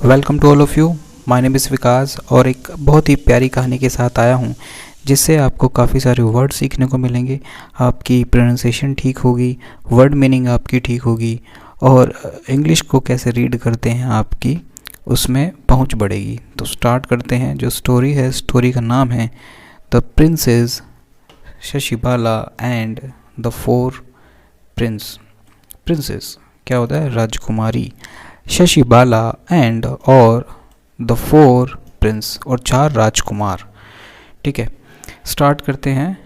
Welcome to all of you. My name is Vikas और एक बहुत ही प्यारी कहानी के साथ आया हूँ जिससे आपको काफ़ी सारे वर्ड सीखने को मिलेंगे। आपकी प्रोनाउंसिएशन ठीक होगी, वर्ड मीनिंग आपकी ठीक होगी और इंग्लिश को कैसे रीड करते हैं आपकी उसमें पहुँच बढ़ेगी। तो स्टार्ट करते हैं। जो स्टोरी है, स्टोरी का नाम है the princess Shashibala and the four princes क्या होता है? राजकुमारी। शशिबाला एंड और द फोर प्रिंस और 4 राजकुमार। ठीक है, स्टार्ट करते हैं।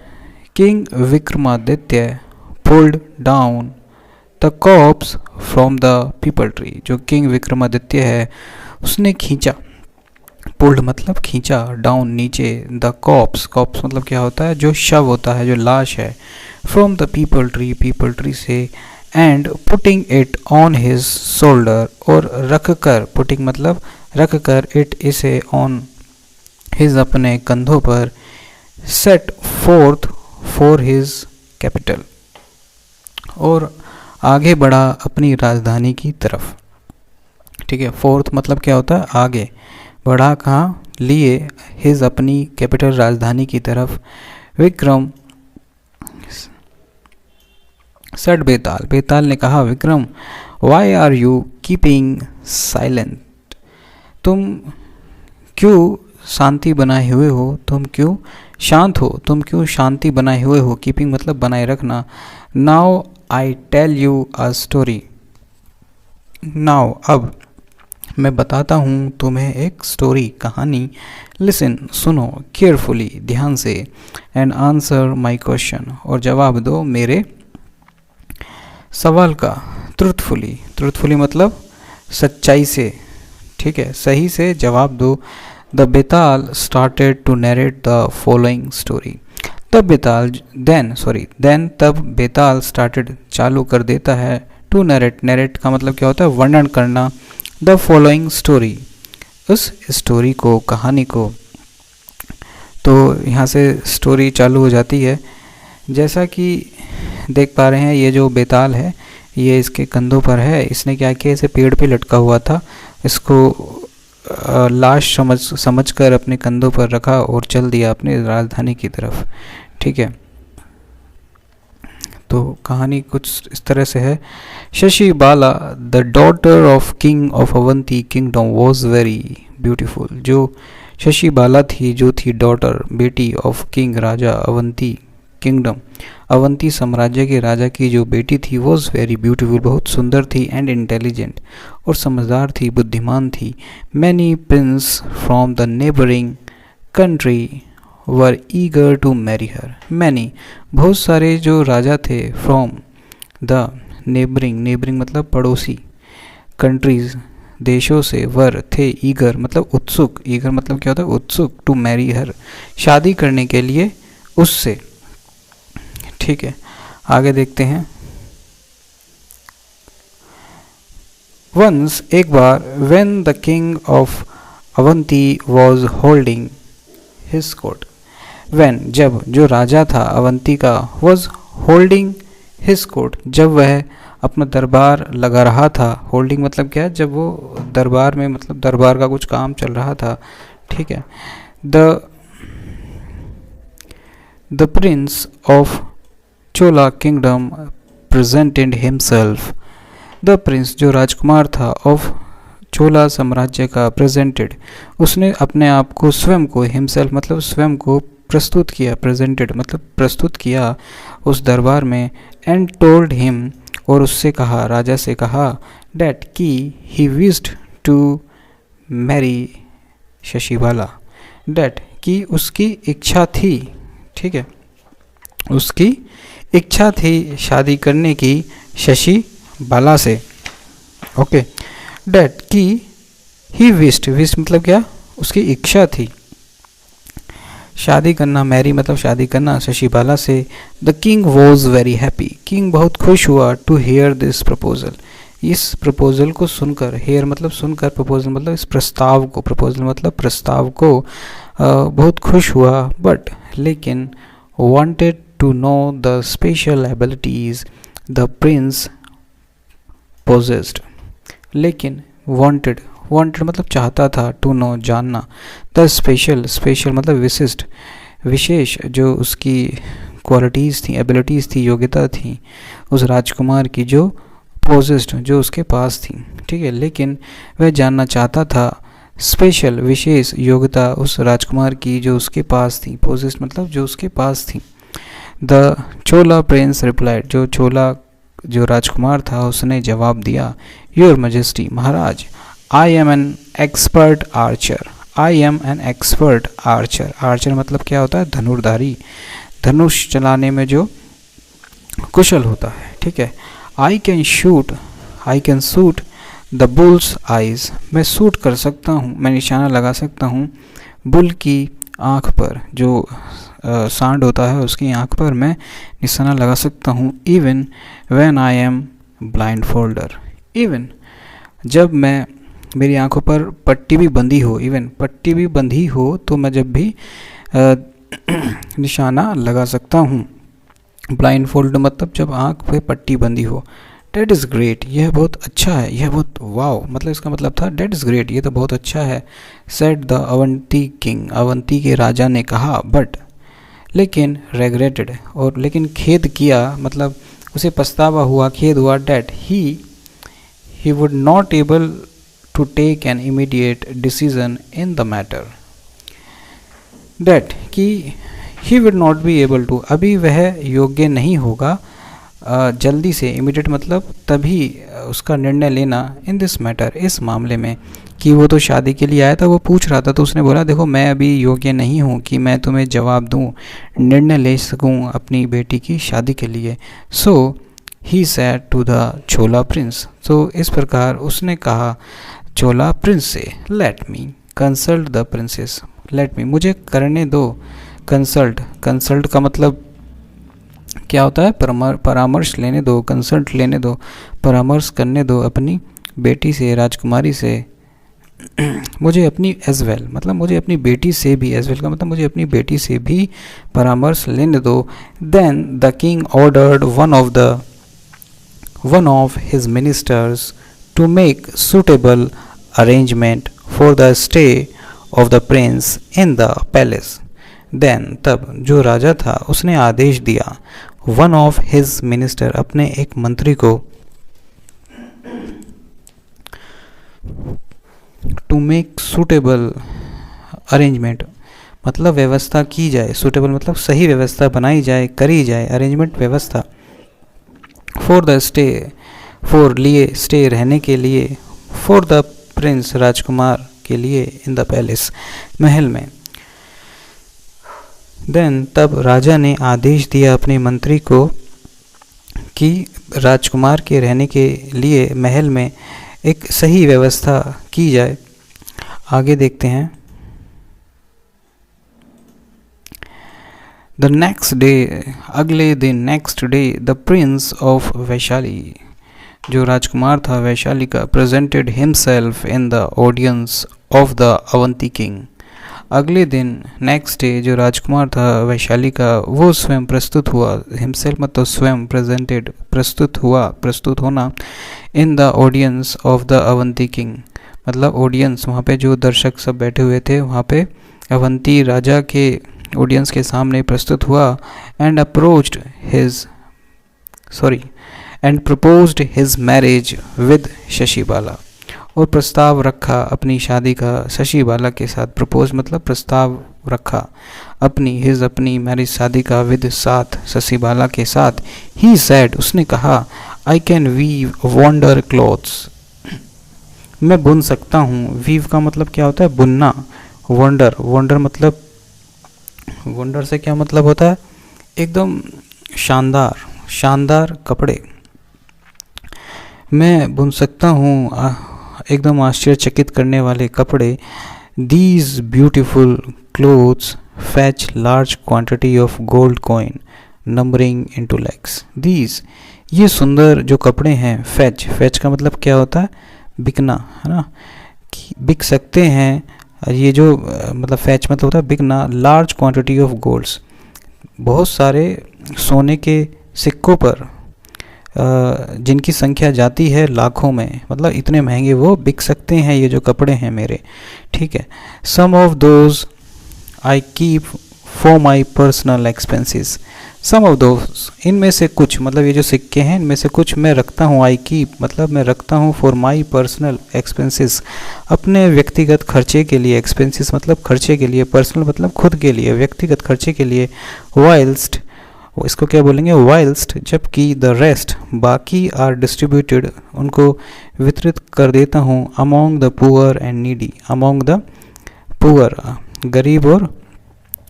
King Vikramaditya pulled down the corpse from the peepal tree. जो किंग विक्रमादित्य है उसने खींचा, पुल्ड मतलब खींचा, डाउन नीचे, द कॉप्स मतलब क्या होता है? जो शव होता है, जो लाश है, फ्रॉम द पीपल ट्री से, and putting it on his shoulder और रख कर, पुटिंग मतलब रख कर, इट इसे ऑन हिज अपने कंधों पर, set fourth for his capital और आगे बढ़ा अपनी राजधानी की तरफ। ठीक है, फोर्थ मतलब क्या होता है? आगे बढ़ा, कहाँ? लिए, हिज अपनी कैपिटल राजधानी की तरफ। विक्रम सेड बेताल ने कहा, Vikram why are you keeping silent? तुम क्यों शांति बनाए हुए हो? तुम क्यों शांत हो? तुम क्यों शांति बनाए हुए हो? कीपिंग मतलब बनाए रखना। Now I tell you a story. Now अब मैं बताता हूँ तुम्हें एक स्टोरी, कहानी। लिसन सुनो, केयरफुली ध्यान से, एंड आंसर माई क्वेश्चन और जवाब दो मेरे सवाल का। ट्रूथफुली मतलब सच्चाई से। ठीक है, सही से जवाब दो। The Betal started to narrate the following story. तब बेताल स्टार्टेड चालू कर देता है, टू नरेट का मतलब क्या होता है? वर्णन करना। द फॉलोइंग स्टोरी, उस स्टोरी को, कहानी को। तो यहाँ से स्टोरी चालू हो जाती है। जैसा कि देख पा रहे हैं, ये जो बेताल है ये इसके कंधों पर है। इसने क्या किया? इसे पेड़ पे लटका हुआ था, इसको लाश समझकर अपने कंधों पर रखा और चल दिया अपनी राजधानी की तरफ। ठीक है, तो कहानी कुछ इस तरह से है। Shashibala the daughter of king of Avanti kingdom was very beautiful. जो शशिबाला थी, जो थी डॉटर, बेटी, of king Raja, Avanti kingdom, Avanti साम्राज्य के राजा की जो बेटी थी, वॉज वेरी ब्यूटीफुल बहुत सुंदर थी, एंड इंटेलिजेंट और समझदार थी, बुद्धिमान थी। Many prince from the neighbouring country were eager to marry her. Many बहुत सारे जो राजा थे, फ्रॉम द नेबरिंग मतलब पड़ोसी, कंट्रीज देशों से, वर थे, ईगर मतलब उत्सुक, ईगर मतलब क्या होता है? उत्सुक, टू मैरी हर शादी करने के लिए उससे। ठीक है, आगे देखते हैं। वंस एक बार, when the king of Avanti was holding his court. When जब, जो राजा था अवंती का, वॉज होल्डिंग हिज कोर्ट जब वह अपना दरबार लगा रहा था। होल्डिंग मतलब क्या है? जब वो दरबार में, मतलब दरबार का कुछ काम चल रहा था। ठीक है, the prince of Chola kingdom presented himself. The prince जो राजकुमार था, ऑफ चोला साम्राज्य का, प्रेजेंटेड उसने अपने आप को, स्वयं को, हिमसेल्फ मतलब स्वयं को प्रस्तुत किया, प्रेजेंटेड मतलब प्रस्तुत किया उस दरबार में। एंड टोल्ड हिम और उससे कहा, राजा से कहा, डैट की he wished to marry Shashibala. That की उसकी इच्छा थी। ठीक है, उसकी इच्छा थी शादी करने की शशिबाला से। ओके, डैट की ही विश्ड मतलब क्या? उसकी इच्छा थी शादी करना, मैरी मतलब शादी करना, शशिबाला से। The king was very happy, king बहुत खुश हुआ, टू हेयर दिस प्रपोजल, इस प्रपोजल को सुनकर। हेयर मतलब सुनकर, प्रपोजल मतलब इस प्रस्ताव को, प्रपोजल मतलब प्रस्ताव को बहुत खुश हुआ। बट लेकिन, wanted to know the special abilities the prince possessed। लेकिन wanted वांटेड मतलब चाहता था, टू नो जानना, द स्पेशल, स्पेशल मतलब विशिष्ट, विशेष जो उसकी क्वालिटीज़ थी, एबिलिटीज़ थी, योग्यता थी उस राजकुमार की जो पोजेस्ड, जो उसके पास थी, ठीक है। लेकिन वह जानना चाहता था स्पेशल, विशेष योग्यता उस राजकुमार की जो उसके पास थी, पोजेस्ड मतलब जो उसके पास थी। द चोला प्रिंस रिप्लाइड, जो चोला जो राजकुमार था उसने जवाब दिया, your majesty, Maharaj, I am an expert Archer, I am an expert Archer, Archer मतलब क्या होता है, धनुर्धारी, धनुष चलाने में जो कुशल होता है, ठीक है। I can shoot, I can shoot the bulls eyes, मैं शूट कर सकता हूँ, मैं निशाना लगा सकता हूँ बुल की आँख पर, जो सांड होता है उसकी आँख पर मैं निशाना लगा सकता हूँ। Even when I am blind folder, even जब मैं, मेरी आँखों पर पट्टी भी बंधी हो, इवन पट्टी भी बंधी हो तो मैं जब भी निशाना लगा सकता हूँ। ब्लाइंड फोल्ड मतलब जब आँख पे पट्टी बंधी हो। डेट इज़ ग्रेट, यह बहुत अच्छा है, यह बहुत वाओ, मतलब इसका मतलब था डेट इज़ ग्रेट, ये तो बहुत अच्छा है। Said the Avanti king, Avanti के राजा ने कहा, बट लेकिन, रेग्रेटेड और लेकिन खेद किया, मतलब उसे पछतावा हुआ, खेद हुआ, that he would not able to take an immediate decision in the matter, that कि he would not be able to, अभी वह योग्य नहीं होगा जल्दी से, इमीडिएट मतलब तभी उसका निर्णय लेना, इन दिस मैटर, इस मामले में, कि वो तो शादी के लिए आया था, वो पूछ रहा था, तो उसने बोला देखो मैं अभी योग्य नहीं हूँ कि मैं तुम्हें जवाब दूँ, निर्णय ले सकूँ अपनी बेटी की शादी के लिए। So he said to the Chola prince, तो इस प्रकार उसने कहा चोला प्रिंस से, let me consult the princess, let me मुझे करने दो, कंसल्ट, कंसल्ट का मतलब क्या होता है, परामर्श लेने दो, कंसल्ट लेने दो, परामर्श करने दो अपनी बेटी से, राजकुमारी से, मुझे अपनी एज वेल, मतलब मुझे अपनी बेटी से भी, एज वेल का मतलब मुझे अपनी बेटी से भी परामर्श लेने दो। Then the king ordered one of his ministers to make suitable arrangement for the stay of the prince in the palace. Then तब जो राजा था उसने आदेश दिया, वन ऑफ हिज मिनिस्टर, अपने एक मंत्री को, टू मेक सूटेबल अरेंजमेंट मतलब व्यवस्था की जाए, सूटेबल मतलब सही व्यवस्था बनाई जाए, करी जाए, अरेंजमेंट व्यवस्था, फॉर द स्टे, फॉर लिए, स्टे रहने के लिए, फॉर द प्रिंस राजकुमार के लिए, इन द पैलेस महल में। देन तब राजा ने आदेश दिया अपने मंत्री को कि राजकुमार के रहने के लिए महल में एक सही व्यवस्था की जाए। आगे देखते हैं। द नेक्स्ट डे, अगले दिन, next day, the prince of Vaishali, जो राजकुमार था वैशाली का, presented himself in the audience of the Avanti king. अगले दिन, नेक्स्ट डे, जो राजकुमार था वैशाली का, वो स्वयं प्रस्तुत हुआ, हिमसेल्फ मतलब स्वयं, प्रेजेंटेड प्रस्तुत हुआ, प्रस्तुत होना, in the audience of the Avanti king मतलब ऑडियंस, वहाँ पे जो दर्शक सब बैठे हुए थे वहाँ पे अवंती राजा के ऑडियंस के सामने प्रस्तुत हुआ। And approached his and proposed his marriage with Shashibala, और प्रस्ताव रखा अपनी शादी का शशिबाला के साथ। प्रपोज मतलब प्रस्ताव रखा अपनी मैरिज, शादी का, विद साथ, शशिबाला के साथ। ही सेड, उसने कहा, I can weave wonder clothes, मैं बुन सकता हूँ। वीव का मतलब क्या होता है, बुनना। वंडर मतलब, वंडर से क्या मतलब होता है, एकदम शानदार कपड़े मैं बुन सकता हूँ, एकदम आश्चर्यचकित करने वाले कपड़े। These beautiful clothes fetch large quantity of gold coin numbering into lakhs. These, ये सुंदर जो कपड़े हैं, फैच का मतलब क्या होता है, बिकना, है ना, बिक सकते हैं। ये जो मतलब फैच मतलब होता है बिकना। लार्ज क्वांटिटी ऑफ गोल्ड्स, बहुत सारे सोने के सिक्कों पर जिनकी संख्या जाती है लाखों में, मतलब इतने महंगे वो बिक सकते हैं ये जो कपड़े हैं मेरे, ठीक है। Some of those I keep for my personal expenses, some of those, इनमें से कुछ, मतलब ये जो सिक्के हैं इनमें से कुछ मैं रखता हूँ, आई कीप मतलब मैं रखता हूँ, फॉर माई पर्सनल एक्सपेंसेस अपने व्यक्तिगत खर्चे के लिए, एक्सपेंसेस मतलब खर्चे के लिए, पर्सनल मतलब खुद के लिए, व्यक्तिगत खर्चे के लिए, वाइल्स्ट इसको क्या बोलेंगे, वाइल्स्ट, जबकि द रेस्ट बाकी आर डिस्ट्रीब्यूटेड उनको वितरित कर देता हूँ, among the poor and needy, among the poor गरीब और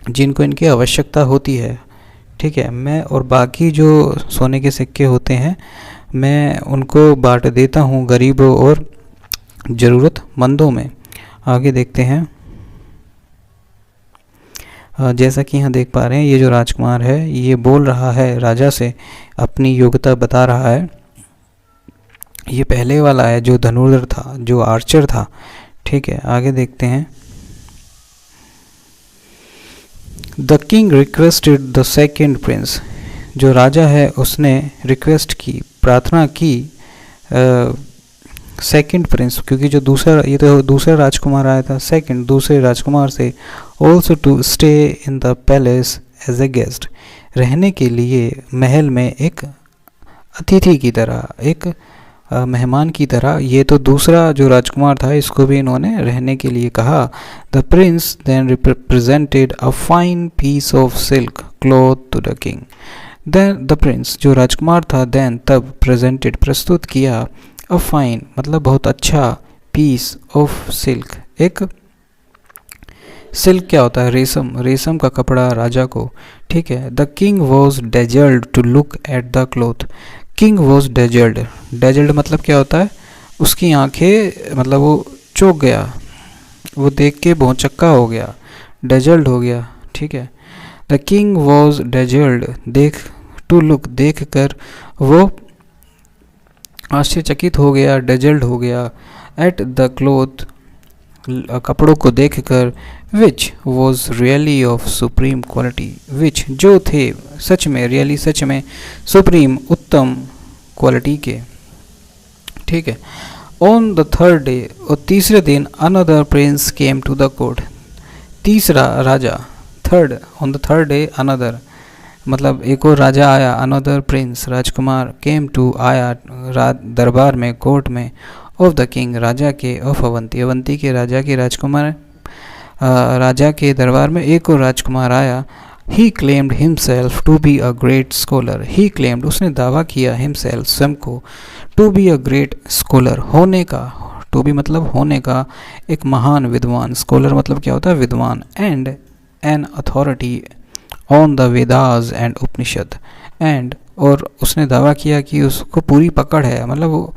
जिनको इनकी आवश्यकता होती है, ठीक है। मैं और बाकी जो सोने के सिक्के होते हैं मैं उनको बांट देता हूँ गरीबों और ज़रूरतमंदों में। आगे देखते हैं। जैसा कि यहाँ देख पा रहे हैं ये जो राजकुमार है ये बोल रहा है राजा से, अपनी योग्यता बता रहा है। ये पहले वाला है जो धनुर्धर था, जो आर्चर था, ठीक है। आगे देखते हैं। The king requested the second Prince, जो राजा है उसने रिक्वेस्ट की, प्रार्थना की सेकंड प्रिंस, क्योंकि जो दूसरा, ये तो दूसरा राजकुमार आया था, सेकंड दूसरे राजकुमार से, also to stay in the palace as a guest, रहने के लिए महल में एक अतिथि की तरह, एक मेहमान की तरह। ये तो दूसरा जो राजकुमार था इसको भी इन्होंने रहने के लिए कहा। The prince then represented a fine piece of silk cloth to the king, then the prince जो राजकुमार था देन तब प्रेजेंटेड प्रस्तुत किया, अ फाइन मतलब बहुत अच्छा, पीस ऑफ सिल्क एक, सिल्क क्या होता है, रेशम, रेशम का कपड़ा राजा को, ठीक है। The king was dazzled to look at the cloth, king was dazzled, dazzled मतलब क्या होता है, उसकी आंखें मतलब वो चौंक गया, वो देख के भौचक्का हो गया, डेजल्ड हो गया, ठीक है। द किंग वॉज डेजल्ड, देख, टू लुक देख कर वो आश्चर्यचकित हो गया, डेजल्ड हो गया, एट द क्लोथ कपड़ों को देखकर, which was really of supreme quality, which जो थे सच में, रियली सच में, सुप्रीम उत्तम क्वालिटी के, ठीक है। ऑन द थर्ड डे और तीसरे दिन, another prince came to the court, तीसरा राजा, third on the third day another मतलब एक और राजा आया, अनदर प्रिंस राजकुमार, केम टू आया दरबार में, कोर्ट में, ऑफ द किंग राजा के, ऑफ अवंती अवंती के राजा के राजकुमार, राजा के दरबार में एक और राजकुमार आया। He claimed himself to be a great scholar, he claimed उसने दावा किया, हिमसेल्फ स्वयं को, to be a great scholar होने का, टू बी मतलब होने का, एक महान विद्वान, स्कॉलर मतलब क्या होता है, विद्वान, and an authority on the Vedas and Upanishad, and और उसने दावा किया कि उसको पूरी पकड़ है, मतलब वो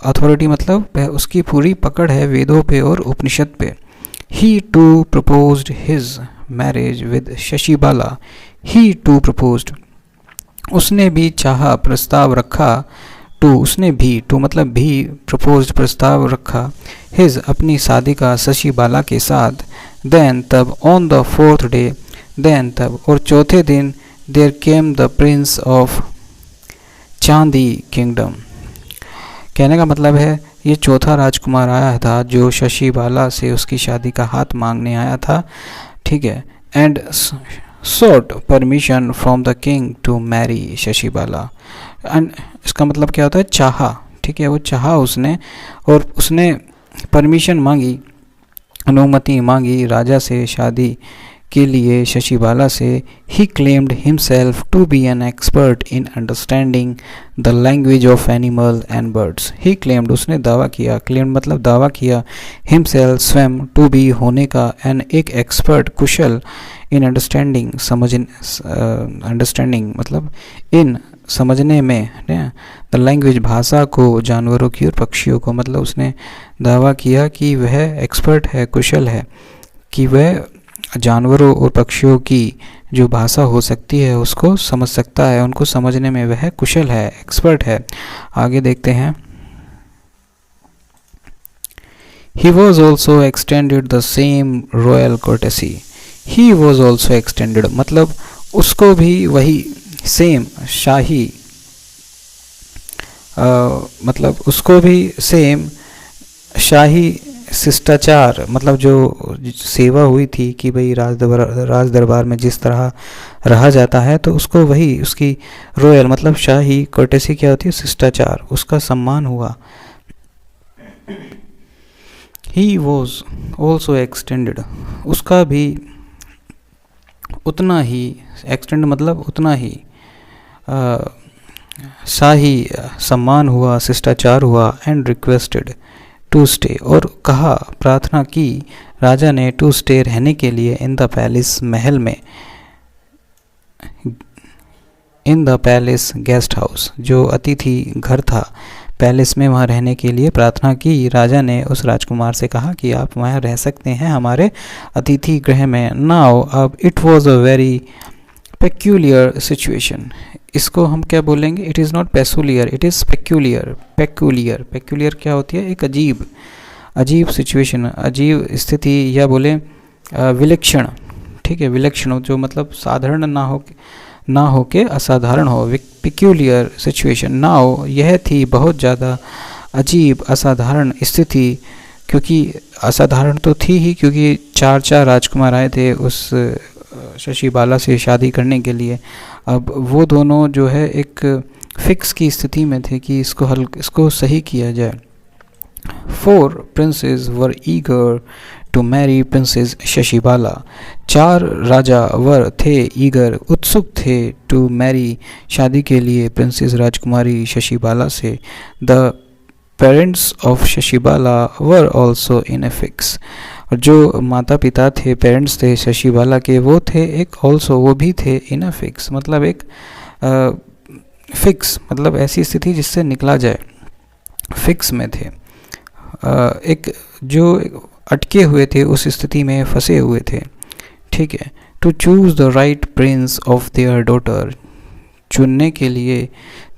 अथॉरिटी मतलब उसकी पूरी पकड़ है वेदों पे और उपनिषद पे। He too proposed his marriage with Shashibala, he too proposed उसने भी चाहा, प्रस्ताव रखा, टू उसने भी, टू मतलब भी, प्रपोज्ड प्रोत्साहन रखा, हिज अपनी शादी का शशिबाला के साथ, देन तब, on the fourth day, then तब और चौथे दिन, there came the prince of Chandi kingdom, कहने का मतलब है ये चौथा राजकुमार आया था जो शशिबाला से उसकी शादी का हाथ मांगने आया था, ठीक है, and sought permission from the king to marry Shashibala, and इसका मतलब क्या होता है, चाहा, ठीक है, वो चाहा उसने और उसने परमिशन मांगी, अनुमति मांगी राजा से शादी के लिए शशिबाला से। He claimed himself to be an expert in understanding the language of animal and birds, he claimed उसने दावा किया, क्लेम्ड मतलब दावा किया, हिमसेल्फ स्वयं, टू बी होने का, एन एक एक्सपर्ट कुशल, इन अंडरस्टैंडिंग समझ, अंडरस्टैंडिंग मतलब इन समझने में, द लैंग्वेज भाषा को, जानवरों की और पक्षियों को, मतलब उसने दावा किया कि वह एक्सपर्ट है, कुशल है, कि वह जानवरों और पक्षियों की जो भाषा हो सकती है उसको समझ सकता है, उनको समझने में वह कुशल है, एक्सपर्ट है। आगे देखते हैं। He was also extended the same royal courtesy. He was also extended मतलब उसको भी वही सेम शाही मतलब उसको भी सेम शाही शिष्टाचार, मतलब जो सेवा हुई थी कि भाई राज दरबार में जिस तरह रहा जाता है, तो उसको वही उसकी रॉयल मतलब शाही कोर्टेसी क्या होती है, शिष्टाचार, उसका सम्मान हुआ। ही वॉज ऑल्सो एक्सटेंडेड, उसका भी उतना ही, एक्सटेंड मतलब उतना ही शाही सम्मान हुआ, शिष्टाचार हुआ। एंड रिक्वेस्टेड टू स्टे, और कहा, प्रार्थना की राजा ने, टू स्टे रहने के लिए, इन द पैलेस महल में, इन द पैलेस गेस्ट हाउस जो अतिथि घर था पैलेस में, वहाँ रहने के लिए प्रार्थना की। राजा ने उस राजकुमार से कहा कि आप वहाँ रह सकते हैं हमारे अतिथि गृह में। नाउ अब it was a very peculiar situation, इसको हम क्या बोलेंगे, it is not peculiar, it is peculiar. Peculiar, peculiar क्या होती है, एक अजीब, अजीब सिचुएशन, अजीब स्थिति, या बोले विलक्षण, ठीक है, विलक्षण जो मतलब साधारण ना हो के असाधारण हो, पेक्यूलियर सिचुएशन। नाउ यह थी बहुत ज़्यादा अजीब असाधारण स्थिति, क्योंकि असाधारण तो थी ही, क्योंकि चार राजकुमार आए थे उस शशि बाला से शादी करने के लिए। अब वो दोनों जो है एक फिक्स की स्थिति में थे कि इसको सही किया जाए। 4 princes were eager to marry Princess Shashibala, 4 राजा वर थे, ईगर उत्सुक थे, टू मैरी शादी के लिए, प्रिंसेस राजकुमारी शशिबाला से। The parents of Shashibala were also in a fix, और जो माता पिता थे, पेरेंट्स थे शशिबाला के, वो थे एक ऑल्सो, वो भी थे इन अ फिक्स, मतलब एक फिक्स मतलब ऐसी स्थिति जिससे निकला जाए, फिक्स में थे, एक जो अटके हुए थे, उस स्थिति में फंसे हुए थे, ठीक है। To choose the right prince of their daughter, चुनने के लिए,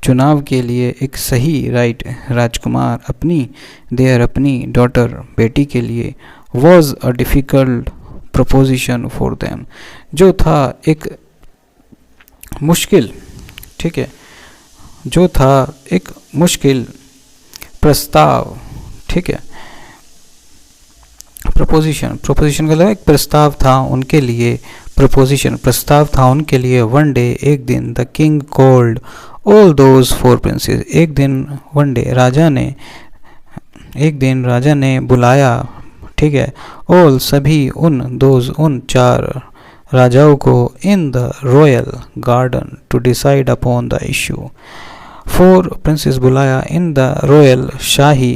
चुनाव के लिए एक सही राइट राजकुमार अपनी, देयर अपनी डॉटर बेटी के लिए, was a difficult preposition for them, जो था एक मुश्किल, ठीक है, जो था एक मुश्किल प्रस्ताव, ठीक है। प्रपोजिशन, प्रपोजिशन का मतलब एक प्रस्ताव था उनके लिए, प्रपोजिशन प्रस्ताव था उनके लिए। वन डे, एक दिन, the king called all those 4 princess, एक दिन, वन डे, एक दिन राजा ने बुलाया, ठीक है, ऑल सभी, उन दोज उन 4 राजाओं को, in the royal garden to decide upon the issue. 4 princes बुलाया इन द रॉयल शाही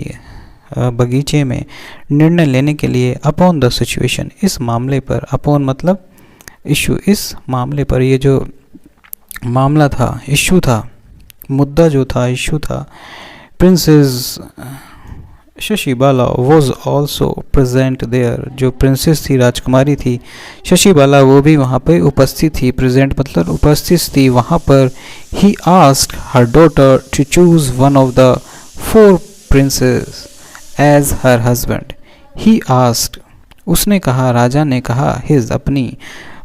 बगीचे में, निर्णय लेने के लिए, अपॉन द सिचुएशन इस मामले पर, अपॉन मतलब इशू इस मामले पर, ये जो मामला था, इशू था, मुद्दा जो था, इशू था। Princess Shashibala was also present there, जो प्रिंसेस थी, राजकुमारी थी शशिबाला, वो भी वहाँ पर उपस्थित थी, प्रेजेंट मतलब उपस्थित थी वहाँ पर। He asked her daughter to choose one of the 4 princes as her husband. He asked, उसने कहा, राजा ने कहा, हिज अपनी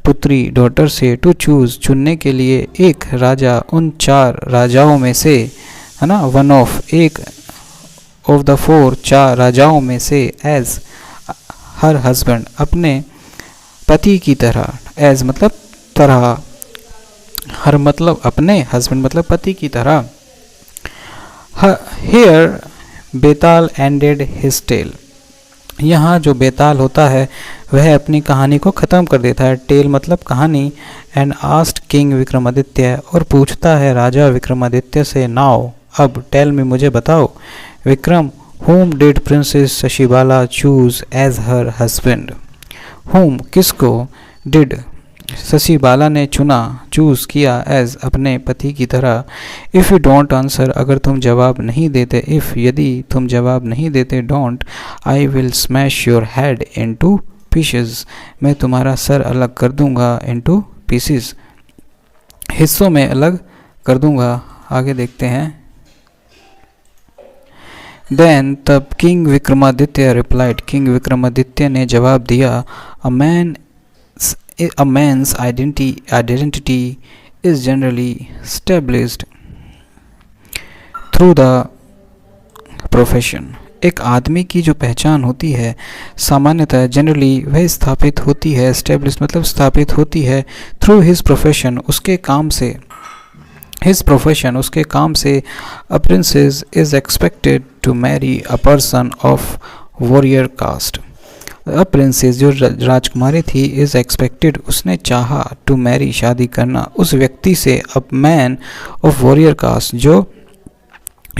पुत्री डॉटर से, टू चूज चुनने के लिए, एक राजा उन 4 राजाओं में से, है ना, वन ऑफ एक ऑफ द 4 4 राजाओं में से, एज हर हस्बैंड अपने पति की तरह, एज मतलब तरह, हर मतलब अपने, हस्बैंड मतलब पति की तरह। Here Betal ended his tale, यहाँ जो बेताल होता है वह अपनी कहानी को ख़त्म कर देता है, टेल मतलब कहानी। एंड आस्क्ड किंग विक्रमादित्य, और पूछता है राजा विक्रमादित्य से, नाउ अब, टेल में मुझे बताओ, Vikram, whom did princess Shashibala choose as her husband? whom किसको, did शशिबाला ने चुना, चूज किया, एज अपने पति की तरह। इफ़ यू डोंट आंसर, अगर तुम जवाब नहीं देते, इफ़ यदि तुम जवाब नहीं देते, don't, I will smash your head into pieces, मैं तुम्हारा सर अलग कर दूंगा, इनटू पीसेस, हिस्सों में अलग कर दूंगा। आगे देखते हैं। देन तब king Vikramaditya replied, king Vikramaditya ने जवाब दिया, a man's identity is generally established through the profession. एक आदमी की जो पहचान होती है सामान्यतः जनरली वह स्थापित होती है, एस्टेब्लिश मतलब स्थापित होती है थ्रू हिज प्रोफेशन, उसके काम से, हिज प्रोफेशन उसके काम से। A princess is expected to marry a person of warrior caste. A princess जो राजकुमारी थी, इज एक्सपेक्टेड उसने चाहा, टू मैरी शादी करना, उस व्यक्ति से, a man of warrior caste जो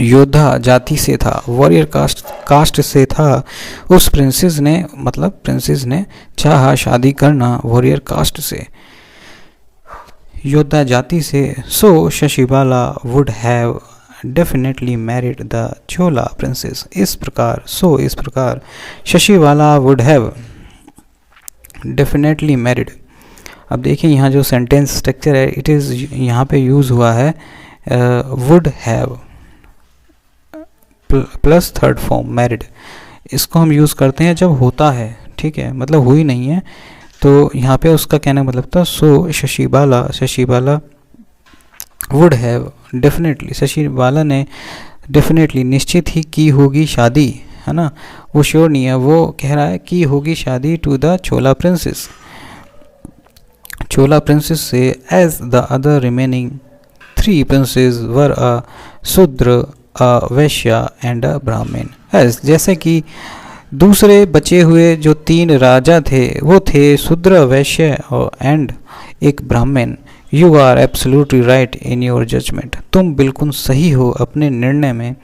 योद्धा जाति से था, वॉरियर कास्ट से था। उस प्रिंसेस ने मतलब प्रिंसेस ने चाहा शादी करना वॉरियर कास्ट से, योद्धा जाति से। So Shashibala would have definitely married the Chola princess. इस प्रकार Shashibala would have definitely married. अब देखिए यहाँ जो सेंटेंस स्ट्रक्चर है, इट इज़ यहाँ पे यूज़ हुआ है would have plus third form married. इसको हम यूज़ करते हैं जब होता है, ठीक है, मतलब हुई नहीं है, तो यहाँ पे उसका कहने का मतलब था so Shashibala would have definitely, Shashibala ने डेफिनेटली निश्चित ही की होगी शादी, है ना, वो श्योर नहीं है, वो कह रहा है की होगी शादी टू द चोला प्रिंसेस से, as the other remaining 3 princess were a Shudra, a Vysya and अ ब्राह्मण। एज जैसे कि दूसरे बचे हुए जो 3 राजा थे वो थे शूद्र, वैश्य और एंड एक Brahmin. You are absolutely right in your judgement. तुम बिल्कुल सही हो अपने निर्णय में।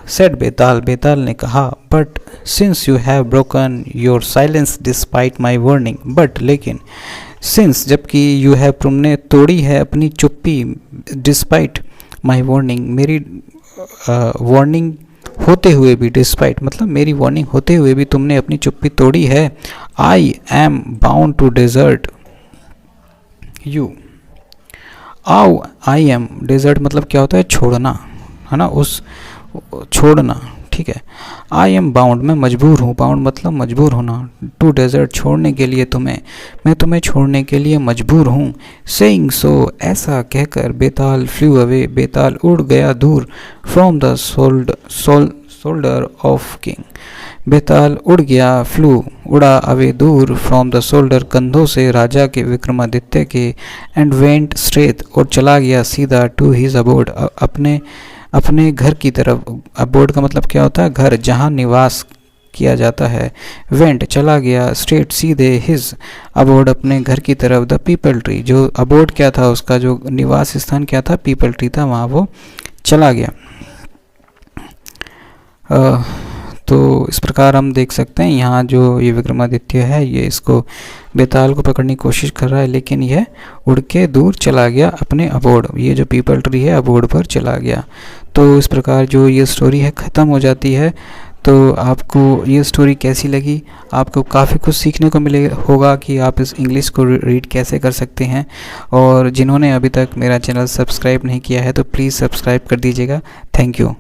सेड बेताल ने कहा, but since you have broken your silence despite my warning. But लेकिन, सिंस जबकि, यू हैव तुमने तोड़ी है अपनी चुप्पी, डिस्पाइट माई वार्निंग मेरी वार्निंग होते हुए भी, डिस्पाइट मतलब मेरी वार्निंग होते हुए भी तुमने अपनी चुप्पी तोड़ी है। I am bound to desert you. I am desert मतलब क्या होता है, छोड़ना, है ना, उस छोड़ना, ठीक है। आई एम बाउंड मैं मजबूर हूँ, बाउंड मतलब मजबूर होना, टू डेजर्ट छोड़ने के लिए तुम्हें, मैं तुम्हें छोड़ने के लिए मजबूर हूँ। सेइंग सो ऐसा कहकर बेताल फ्लू अवे बेताल उड़ गया दूर, from the shoulder of king. बेताल उड़ गया, फ्लू उड़ा, अवे दूर, फ्रॉम द शोल्डर कंधों से राजा के विक्रमादित्य के, एंड वेंट स्ट्रेट और चला गया सीधा, टू हिज अबोर्ड अपने घर की तरफ। अबोर्ड का मतलब क्या होता है, घर, जहाँ निवास किया जाता है। वेंट चला गया, स्ट्रेट सीधे, हिज अबोर्ड अपने घर की तरफ। द पीपल ट्री जो अबोर्ड क्या था, उसका जो निवास स्थान क्या था, पीपल ट्री था, वहाँ वो चला गया। तो इस प्रकार हम देख सकते हैं यहाँ जो ये विक्रमादित्य है, ये इसको बेताल को पकड़ने की कोशिश कर रहा है, लेकिन यह उड़ के दूर चला गया अपने अबोर्ड, ये जो पीपल ट्री है अबोर्ड पर चला गया। तो इस प्रकार जो ये स्टोरी है ख़त्म हो जाती है। तो आपको ये स्टोरी कैसी लगी? आपको काफ़ी कुछ सीखने को मिले होगा कि आप इस इंग्लिश को रीड कैसे कर सकते हैं। और जिन्होंने अभी तक मेरा चैनल सब्सक्राइब नहीं किया है तो प्लीज़ सब्सक्राइब कर दीजिएगा। Thank you.